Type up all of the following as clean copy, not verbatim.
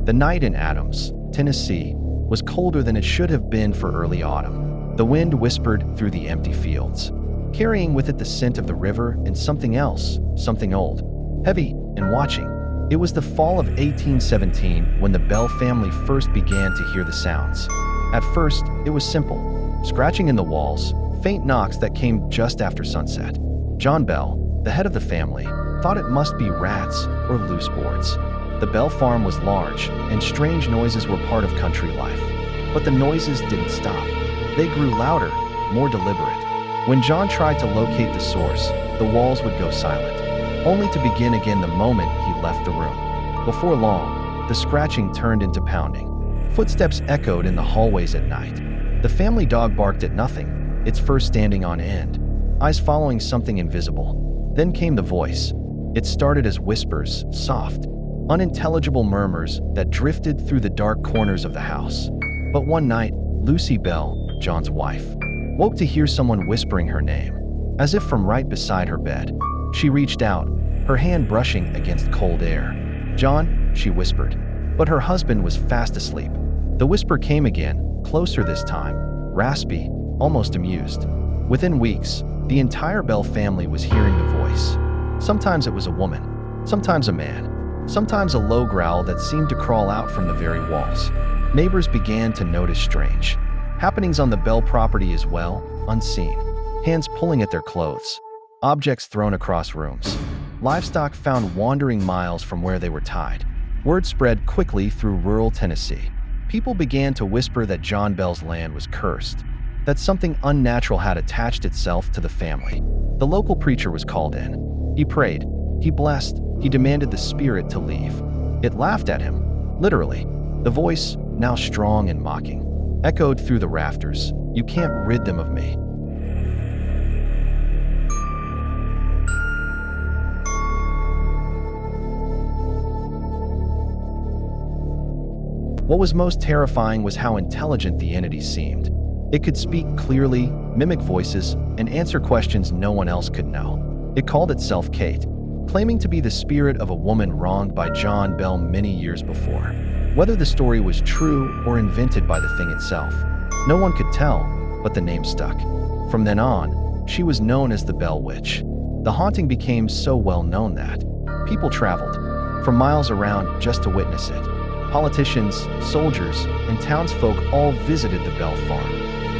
The night in Adams, Tennessee, was colder than it should have been for early autumn. The wind whispered through the empty fields, carrying with it the scent of the river and something else, something old, heavy, and watching. It was the fall of 1817 when the Bell family first began to hear the sounds. At first, it was simple: scratching in the walls, faint knocks that came just after sunset. John Bell, the head of the family, thought it must be rats or loose boards. The Bell farm was large, and strange noises were part of country life. But the noises didn't stop. They grew louder, more deliberate. When John tried to locate the source, the walls would go silent, only to begin again the moment he left the room. Before long, the scratching turned into pounding. Footsteps echoed in the hallways at night. The family dog barked at nothing, its fur standing on end, eyes following something invisible. Then came the voice. It started as whispers, soft, unintelligible murmurs that drifted through the dark corners of the house. But one night, Lucy Bell, John's wife, woke to hear someone whispering her name, as if from right beside her bed. She reached out, her hand brushing against cold air. "John," she whispered, but her husband was fast asleep. The whisper came again, closer this time, raspy, almost amused. Within weeks, the entire Bell family was hearing the voice. Sometimes it was a woman, sometimes a man, sometimes a low growl that seemed to crawl out from the very walls. Neighbors began to notice strange happenings on the Bell property as well, unseen. Hands pulling at their clothes, objects thrown across rooms, livestock found wandering miles from where they were tied. Word spread quickly through rural Tennessee. People began to whisper that John Bell's land was cursed, that something unnatural had attached itself to the family. The local preacher was called in. He prayed, he blessed, he demanded the spirit to leave. It laughed at him, literally. The voice, now strong and mocking, echoed through the rafters. "You can't rid them of me." What was most terrifying was how intelligent the entity seemed. It could speak clearly, mimic voices, and answer questions no one else could know. It called itself Kate, claiming to be the spirit of a woman wronged by John Bell many years before. Whether the story was true or invented by the thing itself, no one could tell, but the name stuck. From then on, she was known as the Bell Witch. The haunting became so well known that people traveled from miles around just to witness it. Politicians, soldiers, and townsfolk all visited the Bell farm.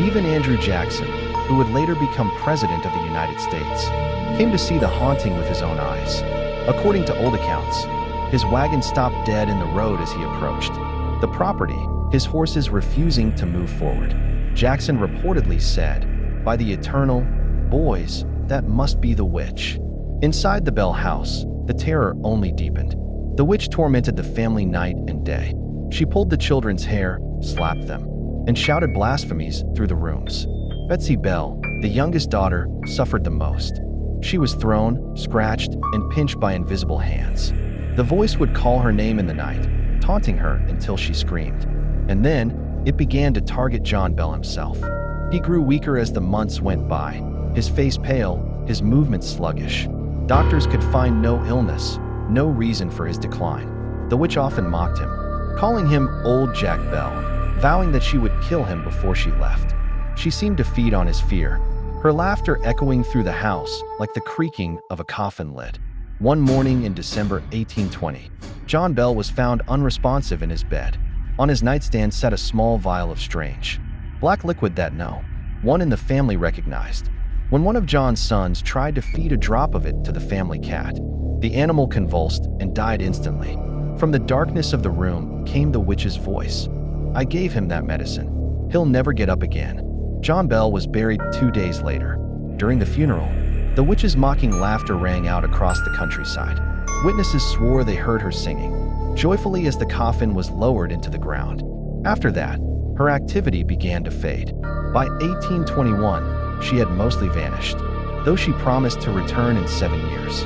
Even Andrew Jackson, who would later become President of the United States, came to see the haunting with his own eyes. According to old accounts, his wagon stopped dead in the road as he approached the property, his horses refusing to move forward. Jackson reportedly said, "By the eternal, boys, that must be the witch." Inside the Bell house, the terror only deepened. The witch tormented the family night and day. She pulled the children's hair, slapped them, and shouted blasphemies through the rooms. Betsy Bell, the youngest daughter, suffered the most. She was thrown, scratched, and pinched by invisible hands. The voice would call her name in the night, taunting her until she screamed. And then, it began to target John Bell himself. He grew weaker as the months went by, his face pale, his movements sluggish. Doctors could find no illness, no reason for his decline. The witch often mocked him, calling him Old Jack Bell, vowing that she would kill him before she left. She seemed to feed on his fear, her laughter echoing through the house like the creaking of a coffin lid. One morning in December 1820, John Bell was found unresponsive in his bed. On his nightstand sat a small vial of strange, black liquid that no one in the family recognized. When one of John's sons tried to feed a drop of it to the family cat, the animal convulsed and died instantly. From the darkness of the room came the witch's voice. "I gave him that medicine. He'll never get up again." John Bell was buried 2 days later. During the funeral, the witch's mocking laughter rang out across the countryside. Witnesses swore they heard her singing joyfully as the coffin was lowered into the ground. After that, her activity began to fade. By 1821, she had mostly vanished, though she promised to return in 7 years.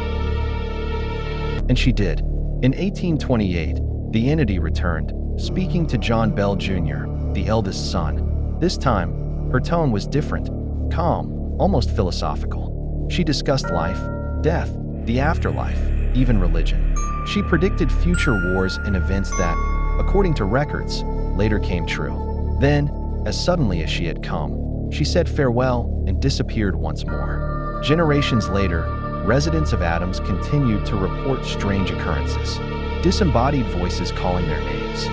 And she did. In 1828, the entity returned, speaking to John Bell Jr., the eldest son. This time, her tone was different, calm, almost philosophical. She discussed life, death, the afterlife, even religion. She predicted future wars and events that, according to records, later came true. Then, as suddenly as she had come, she said farewell and disappeared once more. Generations later, residents of Adams continued to report strange occurrences. Disembodied voices calling their names,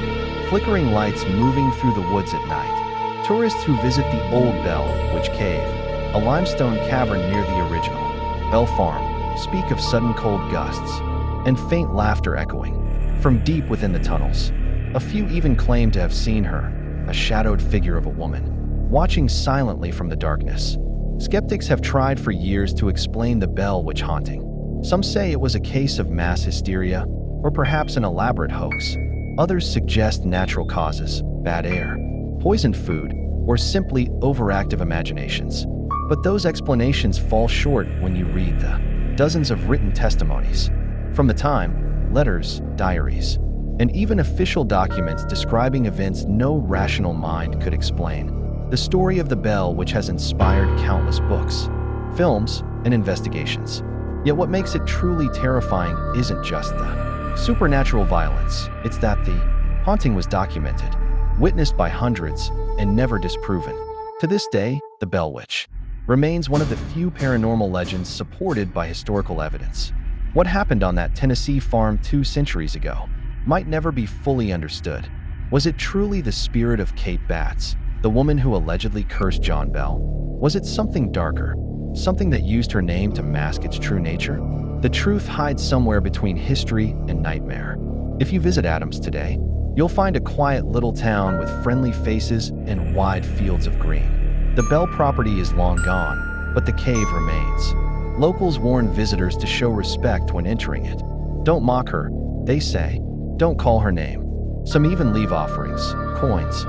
flickering lights moving through the woods at night. Tourists who visit the old Bell Witch Cave, a limestone cavern near the original Bell Farm, speak of sudden cold gusts and faint laughter echoing from deep within the tunnels. A few even claim to have seen her, a shadowed figure of a woman, watching silently from the darkness. Skeptics have tried for years to explain the Bell Witch haunting. Some say it was a case of mass hysteria, or perhaps an elaborate hoax. Others suggest natural causes, bad air, poisoned food, or simply overactive imaginations. But those explanations fall short when you read the dozens of written testimonies from the time, letters, diaries, and even official documents describing events no rational mind could explain. The story of the Bell Witch has inspired countless books, films, and investigations. Yet what makes it truly terrifying isn't just the supernatural violence, it's that the haunting was documented, witnessed by hundreds, and never disproven. To this day, the Bell Witch remains one of the few paranormal legends supported by historical evidence. What happened on that Tennessee farm 2 centuries ago might never be fully understood. Was it truly the spirit of Kate Batts, the woman who allegedly cursed John Bell? Was it something darker, something that used her name to mask its true nature? The truth hides somewhere between history and nightmare. If you visit Adams today, you'll find a quiet little town with friendly faces and wide fields of green. The Bell property is long gone, but the cave remains. Locals warn visitors to show respect when entering it. Don't mock her, they say. Don't call her name. Some even leave offerings, coins,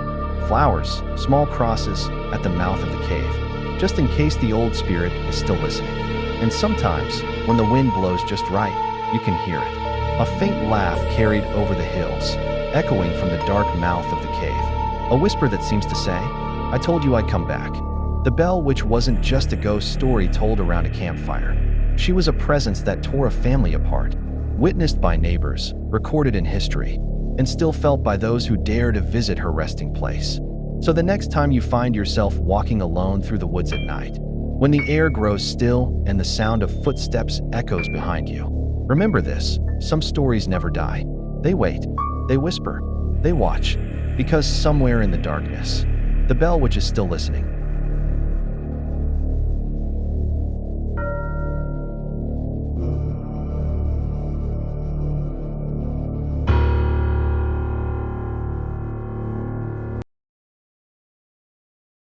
flowers, small crosses at the mouth of the cave, just in case the old spirit is still listening. And sometimes, when the wind blows just right, you can hear it. A faint laugh carried over the hills, echoing from the dark mouth of the cave. A whisper that seems to say, "I told you I'd come back." The Bell Witch wasn't just a ghost story told around a campfire. She was a presence that tore a family apart, witnessed by neighbors, recorded in history, and still felt by those who dare to visit her resting place. So the next time you find yourself walking alone through the woods at night, when the air grows still and the sound of footsteps echoes behind you, remember this: some stories never die. They wait, they whisper, they watch, because somewhere in the darkness, the Bell Witch is still listening.